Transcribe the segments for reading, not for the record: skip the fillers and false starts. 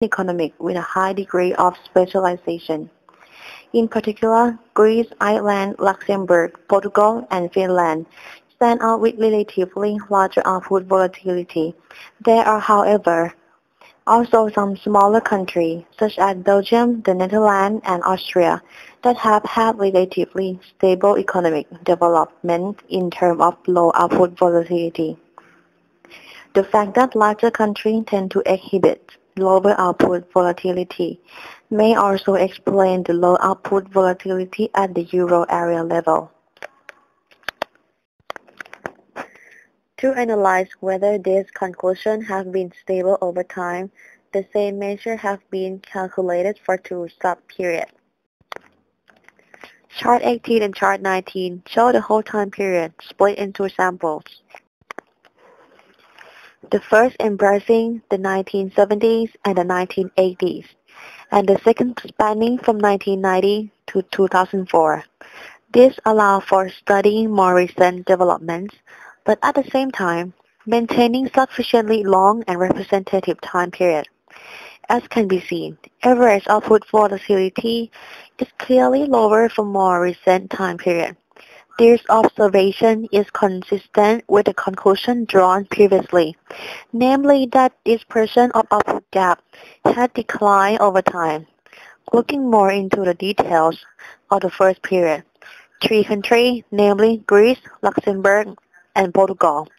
economic with a high degree of specialization. In particular, Greece, Ireland, Luxembourg, Portugal, and Finland stand out with relatively larger output volatility. There are, however, also some smaller countries, such as Belgium, the Netherlands, and Austria, that have had relatively stable economic development in terms of low output volatility. The fact that larger countries tend to exhibit lower output volatility may also explain the low output volatility at the euro area level. To analyze whether these conclusions have been stable over time, the same measures have been calculated for two sub-periods. Chart 18 and Chart 19 show the whole time period split into samples. The first embracing the 1970s and the 1980s, and the second spanning from 1990 to 2004. This allows for studying more recent developments, but at the same time, maintaining sufficiently long and representative time period. As can be seen, average output volatility is clearly lower for more recent time period. This observation is consistent with the conclusion drawn previously, namely that dispersion of output gap had declined over time. Looking more into the details of the first period, three countries, namely Greece, Luxembourg, and Portugal,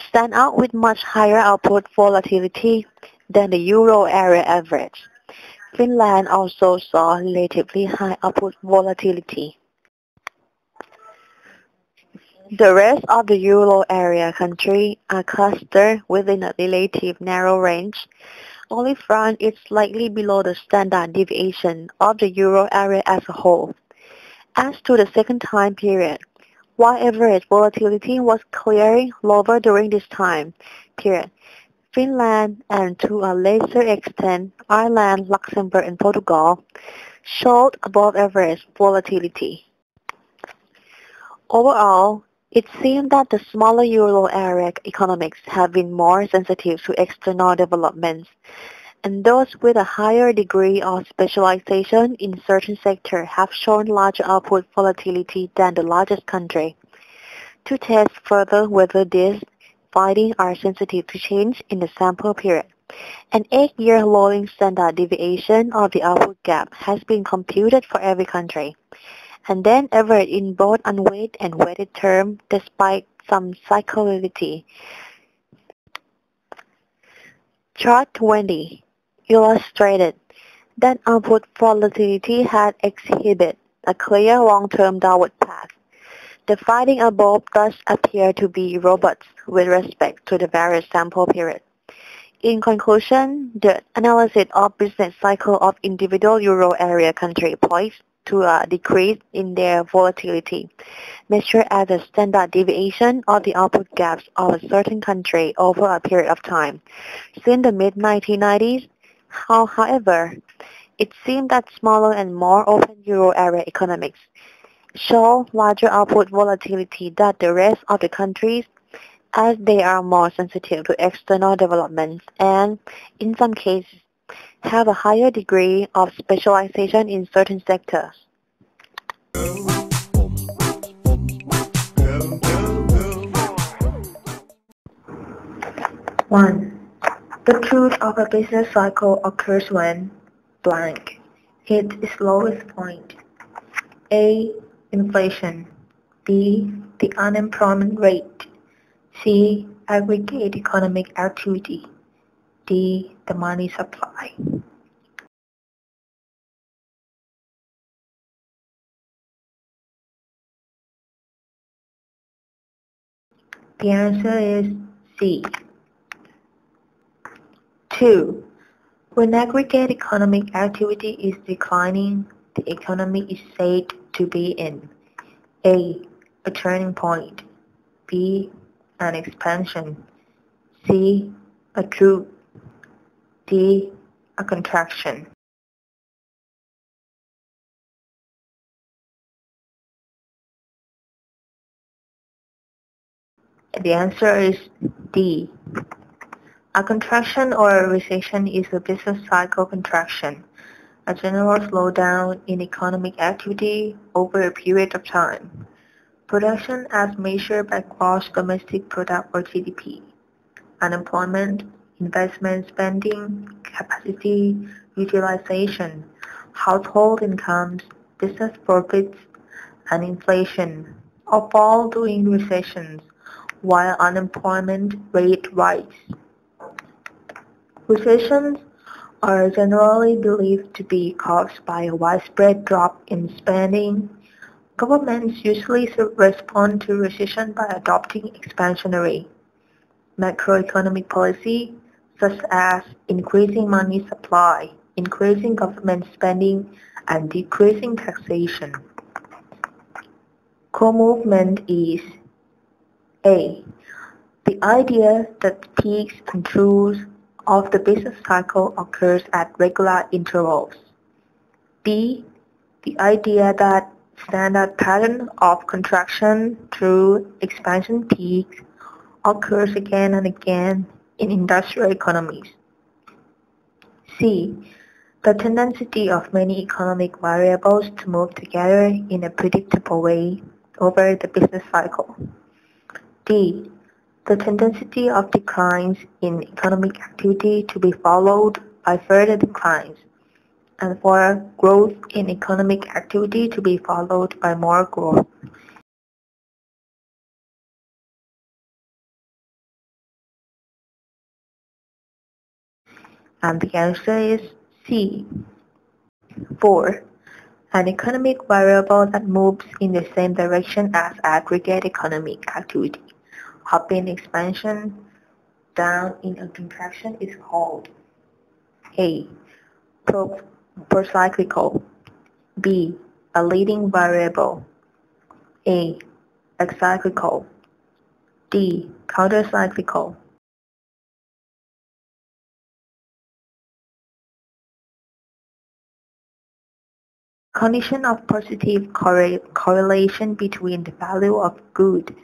stand out with much higher output volatility than the euro area average. Finland also saw relatively high output volatility. The rest of the euro area countries are clustered within a relative narrow range. Only France is slightly below the standard deviation of the euro area as a whole. As to the second time period, while average volatility was clearly lower during this time period, Finland and to a lesser extent Ireland, Luxembourg, and Portugal showed above average volatility. Overall, it seems that the smaller euro area economies have been more sensitive to external developments, and those with a higher degree of specialization in certain sectors have shown larger output volatility than the largest country. To test further whether these findings are sensitive to change in the sample period, an 8-year rolling standard deviation of the output gap has been computed for every country, and then averaged in both unweighted and weighted terms despite some cyclicality. Chart 20 illustrated that output volatility had exhibited a clear long-term downward path. The findings above thus appear to be robust with respect to the various sample periods. In conclusion, the analysis of business cycle of individual euro area countries points to a decrease in their volatility, measured as a standard deviation of the output gaps of a certain country over a period of time. Since the mid-1990s, however, it seems that smaller and more open euro area economies show larger output volatility than the rest of the countries, as they are more sensitive to external developments and, in some cases, have a higher degree of specialization in certain sectors. 1. The truth of a business cycle occurs when blank hits its lowest point. A. Inflation. B. The unemployment rate. C. Aggregate economic activity. D. The money supply. The answer is C. 2. When aggregate economic activity is declining, the economy is said to be in A. A turning point. B. An expansion. C. A droop. D. A contraction. The answer is D. A contraction or a recession is a business cycle contraction, a general slowdown in economic activity over a period of time. Production as measured by gross domestic product or GDP. Unemployment, investment spending, capacity utilization, household incomes, business profits, and inflation all fall during recessions, while unemployment rate rises. Recessions are generally believed to be caused by a widespread drop in spending. Governments usually respond to recession by adopting expansionary macroeconomic policy, such as increasing money supply, increasing government spending, and decreasing taxation. Core movement is A. The idea that peaks and troughs of the business cycle occurs at regular intervals. B. The idea that standard pattern of contraction through expansion peaks occurs again and again in industrial economies. C. The tendency of many economic variables to move together in a predictable way over the business cycle. D. The tendency of declines in economic activity to be followed by further declines, and for growth in economic activity to be followed by more growth. And the answer is C. 4. An economic variable that moves in the same direction as aggregate economic activity, up in expansion, down in a contraction, is called A. Procyclical. B. A leading variable. A. Acyclical. D. Countercyclical. Condition of positive correlation between the value of good,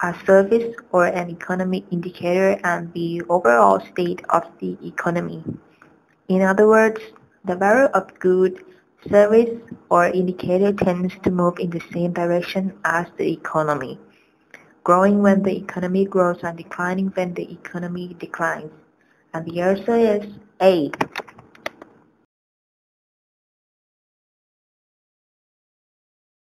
a service or an economic indicator, and the overall state of the economy. In other words, the value of good, service, or indicator tends to move in the same direction as the economy, growing when the economy grows and declining when the economy declines. And the answer is A.